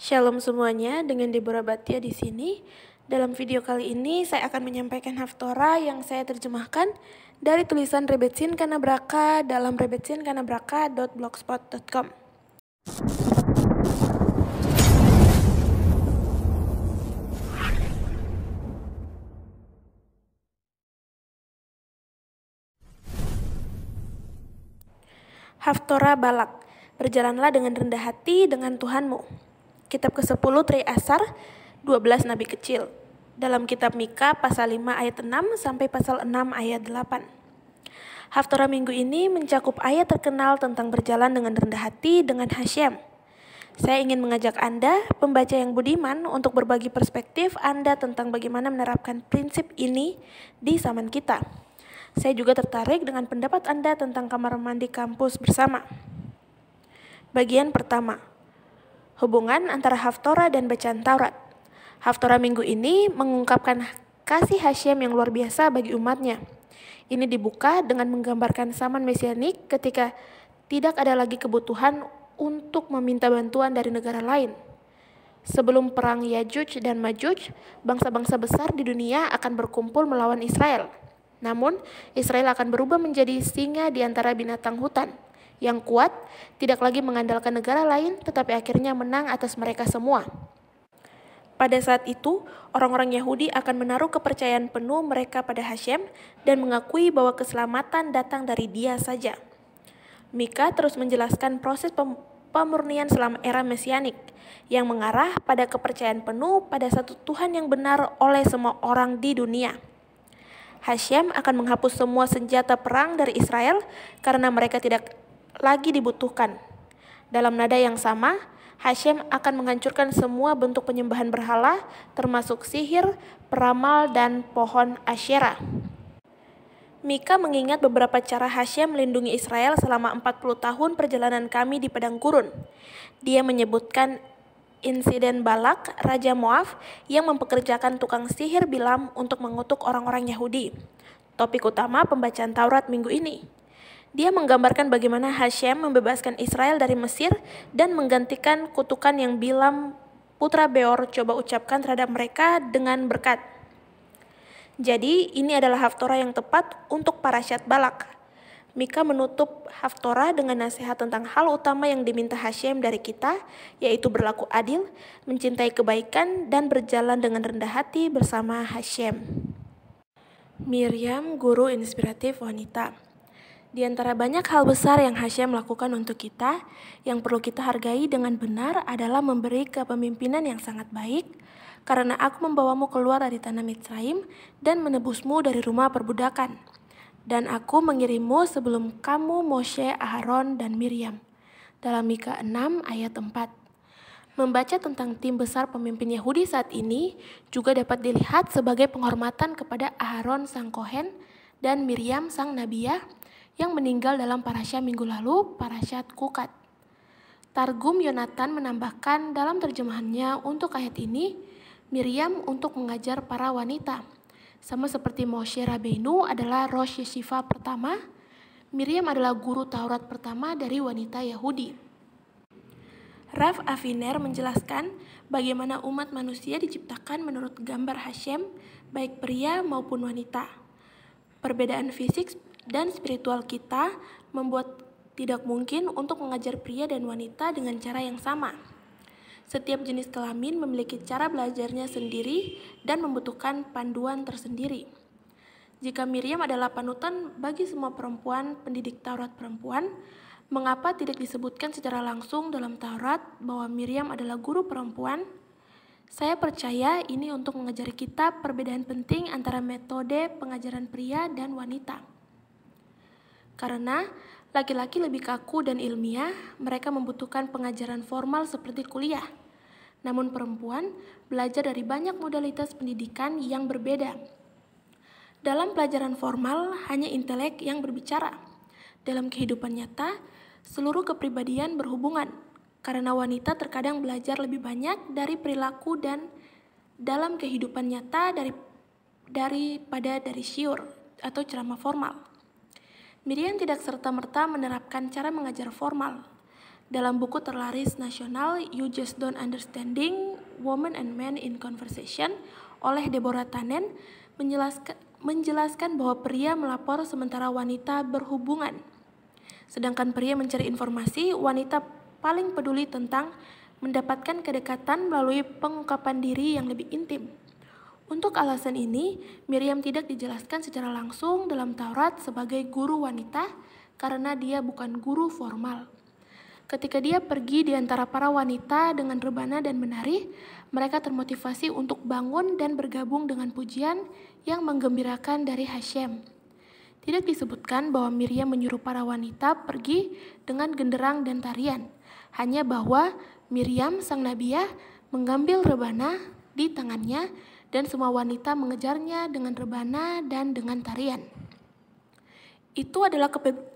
Shalom semuanya, dengan Deborah Batia di sini. Dalam video kali ini saya akan menyampaikan Haftorah yang saya terjemahkan dari tulisan Rebetsin Kanabraka dalam rebetsinKanabraka.blogspot.com. Haftorah Balak, berjalanlah dengan rendah hati dengan Tuhanmu. Kitab ke-10 Tri Asar, 12 Nabi Kecil. Dalam kitab Mika pasal 5 ayat 6 sampai pasal 6 ayat 8. Haftorah minggu ini mencakup ayat terkenal tentang berjalan dengan rendah hati dengan Hashem. Saya ingin mengajak Anda, pembaca yang budiman, untuk berbagi perspektif Anda tentang bagaimana menerapkan prinsip ini di zaman kita. Saya juga tertarik dengan pendapat Anda tentang kamar mandi kampus bersama. Bagian pertama, hubungan antara Haftorah dan bacaan Taurat. Haftorah minggu ini mengungkapkan kasih Hashem yang luar biasa bagi umatnya. Ini dibuka dengan menggambarkan zaman mesianik ketika tidak ada lagi kebutuhan untuk meminta bantuan dari negara lain. Sebelum perang Yajuj dan Majuj, bangsa-bangsa besar di dunia akan berkumpul melawan Israel. Namun, Israel akan berubah menjadi singa di antara binatang hutan. Yang kuat, tidak lagi mengandalkan negara lain, tetapi akhirnya menang atas mereka semua. Pada saat itu, orang-orang Yahudi akan menaruh kepercayaan penuh mereka pada Hashem dan mengakui bahwa keselamatan datang dari Dia saja. Mika terus menjelaskan proses pemurnian selama era mesianik yang mengarah pada kepercayaan penuh pada satu Tuhan yang benar oleh semua orang di dunia. Hashem akan menghapus semua senjata perang dari Israel karena mereka tidak lagi dibutuhkan. Dalam nada yang sama, Hashem akan menghancurkan semua bentuk penyembahan berhala, termasuk sihir, peramal, dan pohon Asyera. Mika mengingat beberapa cara Hashem melindungi Israel selama 40 tahun perjalanan kami di padang gurun. Dia menyebutkan insiden Balak, Raja Moab, yang mempekerjakan tukang sihir Bilam untuk mengutuk orang-orang Yahudi. Topik utama pembacaan Taurat minggu ini. Dia menggambarkan bagaimana Hashem membebaskan Israel dari Mesir dan menggantikan kutukan yang Bilam putra Beor coba ucapkan terhadap mereka dengan berkat. Jadi, ini adalah Haftorah yang tepat untuk parasyat Balak. Mika menutup Haftorah dengan nasihat tentang hal utama yang diminta Hashem dari kita, yaitu berlaku adil, mencintai kebaikan, dan berjalan dengan rendah hati bersama Hashem. Miriam, guru inspiratif wanita. Di antara banyak hal besar yang Hashem lakukan untuk kita, yang perlu kita hargai dengan benar adalah memberi kepemimpinan yang sangat baik, karena aku membawamu keluar dari tanah Mitzraim dan menebusmu dari rumah perbudakan. Dan aku mengirimmu sebelum kamu Moshe, Aharon, dan Miriam. Dalam Mika 6 ayat 4. Membaca tentang tim besar pemimpin Yahudi saat ini juga dapat dilihat sebagai penghormatan kepada Aharon sang Kohen dan Miriam sang Nabiah yang meninggal dalam parasya minggu lalu, parasyat Kukat. Targum Yonatan menambahkan dalam terjemahannya untuk ayat ini, Miriam untuk mengajar para wanita. Sama seperti Moshe Rabbeinu adalah Rosh Yeshiva pertama, Miriam adalah guru Taurat pertama dari wanita Yahudi. Rav Aviner menjelaskan bagaimana umat manusia diciptakan menurut gambar Hashem, baik pria maupun wanita. Perbedaan fisik dan spiritual kita membuat tidak mungkin untuk mengajar pria dan wanita dengan cara yang sama. Setiap jenis kelamin memiliki cara belajarnya sendiri dan membutuhkan panduan tersendiri. Jika Miriam adalah panutan bagi semua perempuan pendidik Taurat perempuan, mengapa tidak disebutkan secara langsung dalam Taurat bahwa Miriam adalah guru perempuan? Saya percaya ini untuk mengajari kita perbedaan penting antara metode pengajaran pria dan wanita. Karena laki-laki lebih kaku dan ilmiah, mereka membutuhkan pengajaran formal seperti kuliah. Namun perempuan belajar dari banyak modalitas pendidikan yang berbeda. Dalam pelajaran formal, hanya intelek yang berbicara. Dalam kehidupan nyata, seluruh kepribadian berhubungan, karena wanita terkadang belajar lebih banyak dari perilaku dan dalam kehidupan nyata daripada dari syiur atau ceramah formal. Miriam tidak serta-merta menerapkan cara mengajar formal. Dalam buku terlaris nasional You Just Don't Understanding Women and Men in Conversation oleh Deborah Tannen menjelaskan bahwa pria melapor sementara wanita berhubungan. Sedangkan pria mencari informasi, wanita paling peduli tentang mendapatkan kedekatan melalui pengungkapan diri yang lebih intim. Untuk alasan ini, Miriam tidak dijelaskan secara langsung dalam Taurat sebagai guru wanita karena dia bukan guru formal. Ketika dia pergi di antara para wanita dengan rebana dan menari, mereka termotivasi untuk bangun dan bergabung dengan pujian yang menggembirakan dari Hashem. Tidak disebutkan bahwa Miriam menyuruh para wanita pergi dengan genderang dan tarian, hanya bahwa Miriam sang nabiah mengambil rebana di tangannya dan semua wanita mengejarnya dengan rebana dan dengan tarian. Itu adalah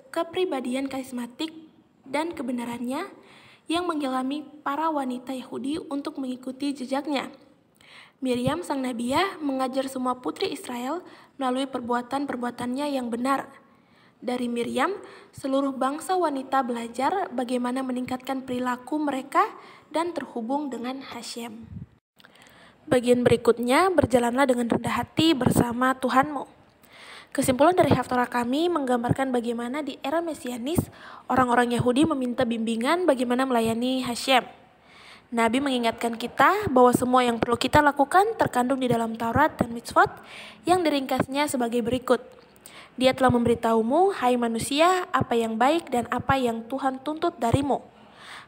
kepribadian karismatik dan kebenarannya yang mengilhami para wanita Yahudi untuk mengikuti jejaknya. Miriam sang nabiah mengajar semua putri Israel melalui perbuatan-perbuatannya yang benar. Dari Miriam, seluruh bangsa wanita belajar bagaimana meningkatkan perilaku mereka dan terhubung dengan Hashem. Bagian berikutnya, berjalanlah dengan rendah hati bersama Tuhanmu. Kesimpulan dari Haftarah kami menggambarkan bagaimana di era Mesianis, orang-orang Yahudi meminta bimbingan bagaimana melayani Hashem. Nabi mengingatkan kita bahwa semua yang perlu kita lakukan terkandung di dalam Taurat dan Mitzvot yang diringkasnya sebagai berikut. Dia telah memberitahumu, hai manusia, apa yang baik dan apa yang Tuhan tuntut darimu.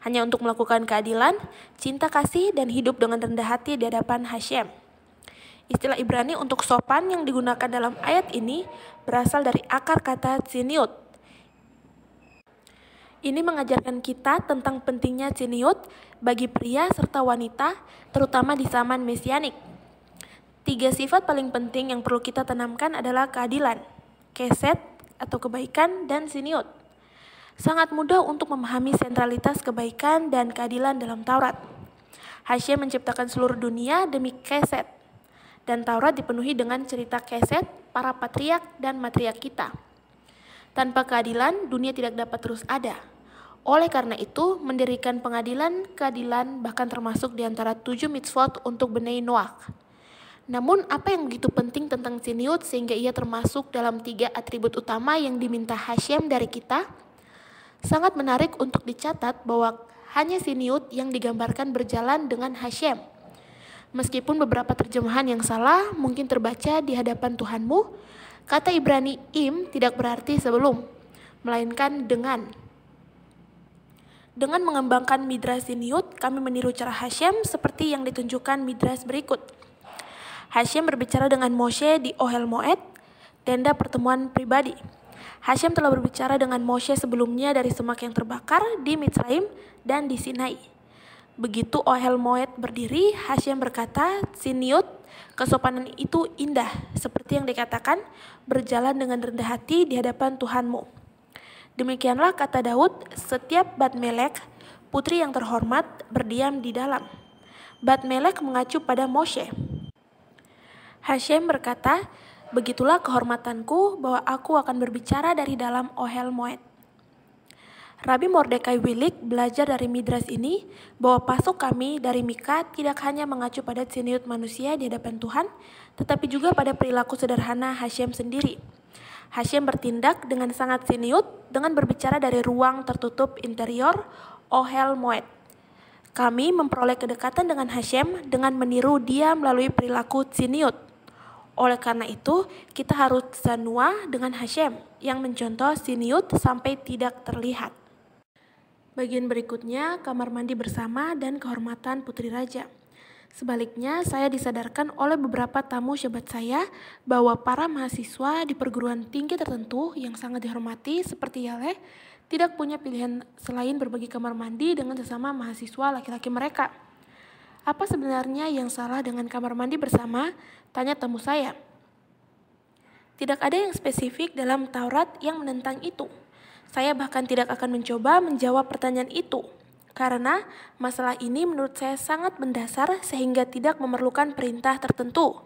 Hanya untuk melakukan keadilan, cinta kasih, dan hidup dengan rendah hati di hadapan Hashem. Istilah Ibrani untuk sopan yang digunakan dalam ayat ini berasal dari akar kata tsiniut. Ini mengajarkan kita tentang pentingnya tsiniut bagi pria serta wanita, terutama di zaman mesianik. 3 sifat paling penting yang perlu kita tanamkan adalah keadilan, keset atau kebaikan, dan tsiniut. Sangat mudah untuk memahami sentralitas kebaikan dan keadilan dalam Taurat. Hashem menciptakan seluruh dunia demi keset. Dan Taurat dipenuhi dengan cerita keset, para patriark dan matriark kita. Tanpa keadilan, dunia tidak dapat terus ada. Oleh karena itu, mendirikan pengadilan, keadilan, bahkan termasuk di antara 7 mitzvot untuk Bnei Noach. Namun, apa yang begitu penting tentang tsiniut sehingga ia termasuk dalam 3 atribut utama yang diminta Hashem dari kita? Sangat menarik untuk dicatat bahwa hanya tsiniut yang digambarkan berjalan dengan Hashem. Meskipun beberapa terjemahan yang salah mungkin terbaca di hadapan Tuhanmu, kata Ibrani im tidak berarti sebelum, melainkan dengan. Dengan mengembangkan Midrash tsiniut, kami meniru cara Hashem seperti yang ditunjukkan Midrash berikut. Hashem berbicara dengan Moshe di Ohel Moed, tenda pertemuan pribadi. Hashem telah berbicara dengan Moshe sebelumnya dari semak yang terbakar di Mitzrayim dan di Sinai. Begitu Ohel Moed berdiri, Hashem berkata, tsiniut, kesopanan itu indah, seperti yang dikatakan, berjalan dengan rendah hati di hadapan Tuhanmu. Demikianlah kata Daud, setiap Bat Melek, putri yang terhormat, berdiam di dalam. Bat Melek mengacu pada Moshe. Hashem berkata, begitulah kehormatanku bahwa aku akan berbicara dari dalam Ohel Moed. Rabbi Mordecai Willig belajar dari Midrash ini bahwa pasuk kami dari Mika tidak hanya mengacu pada tsiniut manusia di hadapan Tuhan, tetapi juga pada perilaku sederhana Hashem sendiri. Hashem bertindak dengan sangat tsiniut dengan berbicara dari ruang tertutup interior Ohel Moed. Kami memperoleh kedekatan dengan Hashem dengan meniru dia melalui perilaku tsiniut. Oleh karena itu, kita harus sanua dengan Hashem yang mencontoh tsiniut sampai tidak terlihat. Bagian berikutnya, kamar mandi bersama dan kehormatan putri raja. Sebaliknya, saya disadarkan oleh beberapa tamu syabat saya bahwa para mahasiswa di perguruan tinggi tertentu yang sangat dihormati seperti Yale tidak punya pilihan selain berbagi kamar mandi dengan sesama mahasiswa laki-laki mereka. Apa sebenarnya yang salah dengan kamar mandi bersama? Tanya tamu saya. Tidak ada yang spesifik dalam Taurat yang menentang itu. Saya bahkan tidak akan mencoba menjawab pertanyaan itu, karena masalah ini menurut saya sangat mendasar sehingga tidak memerlukan perintah tertentu.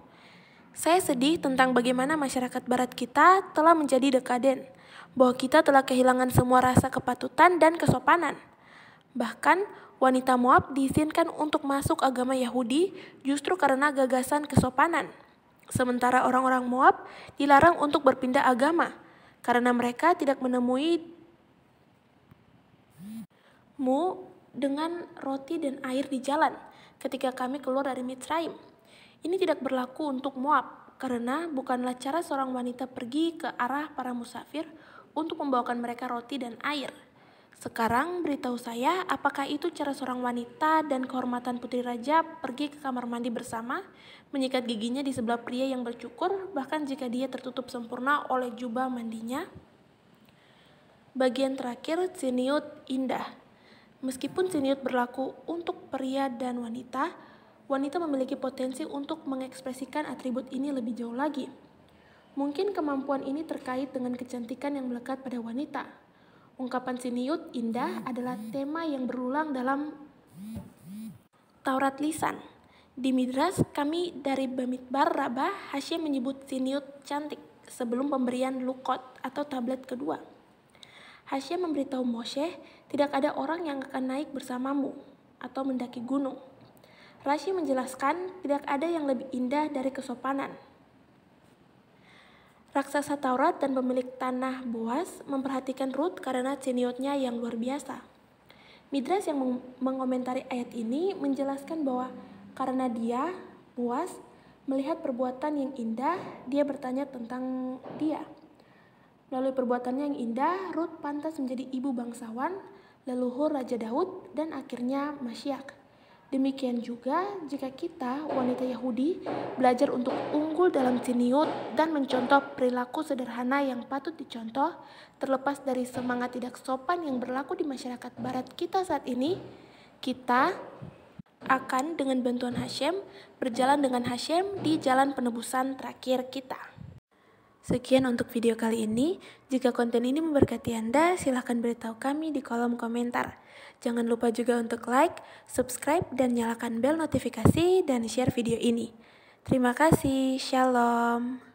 Saya sedih tentang bagaimana masyarakat barat kita telah menjadi dekaden, bahwa kita telah kehilangan semua rasa kepatutan dan kesopanan. Bahkan, wanita Moab diizinkan untuk masuk agama Yahudi justru karena gagasan kesopanan. Sementara orang-orang Moab dilarang untuk berpindah agama karena mereka tidak menemui mu dengan roti dan air di jalan ketika kami keluar dari Mitzraim. Ini tidak berlaku untuk Moab karena bukanlah cara seorang wanita pergi ke arah para musafir untuk membawakan mereka roti dan air. Sekarang beritahu saya, apakah itu cara seorang wanita dan kehormatan putri raja pergi ke kamar mandi bersama, menyikat giginya di sebelah pria yang bercukur, bahkan jika dia tertutup sempurna oleh jubah mandinya? Bagian terakhir, Tsiniut indah. Meskipun tsiniut berlaku untuk pria dan wanita, wanita memiliki potensi untuk mengekspresikan atribut ini lebih jauh lagi. Mungkin kemampuan ini terkait dengan kecantikan yang melekat pada wanita. Ungkapan tsiniut indah adalah tema yang berulang dalam Taurat lisan. Di Midras kami dari Bamidbar Rabbah, Hashem menyebut tsiniut cantik sebelum pemberian Lukot atau tablet kedua. Hashem memberitahu Moshe, tidak ada orang yang akan naik bersamamu atau mendaki gunung. Rashi menjelaskan, tidak ada yang lebih indah dari kesopanan. Raksasa Taurat dan pemilik tanah Boas memperhatikan Rut karena tsiniutnya yang luar biasa. Midras yang mengomentari ayat ini menjelaskan bahwa karena dia, Boas, melihat perbuatan yang indah, dia bertanya tentang dia. Melalui perbuatannya yang indah, Rut pantas menjadi ibu bangsawan, leluhur Raja Daud, dan akhirnya Masyiach. Demikian juga jika kita, wanita Yahudi, belajar untuk unggul dalam tsiniut dan mencontoh perilaku sederhana yang patut dicontoh, terlepas dari semangat tidak sopan yang berlaku di masyarakat barat kita saat ini, kita akan dengan bantuan Hashem berjalan dengan Hashem di jalan penebusan terakhir kita. Sekian untuk video kali ini. Jika konten ini memberkati Anda, silahkan beritahu kami di kolom komentar. Jangan lupa juga untuk like, subscribe, dan nyalakan bel notifikasi dan share video ini. Terima kasih. Shalom.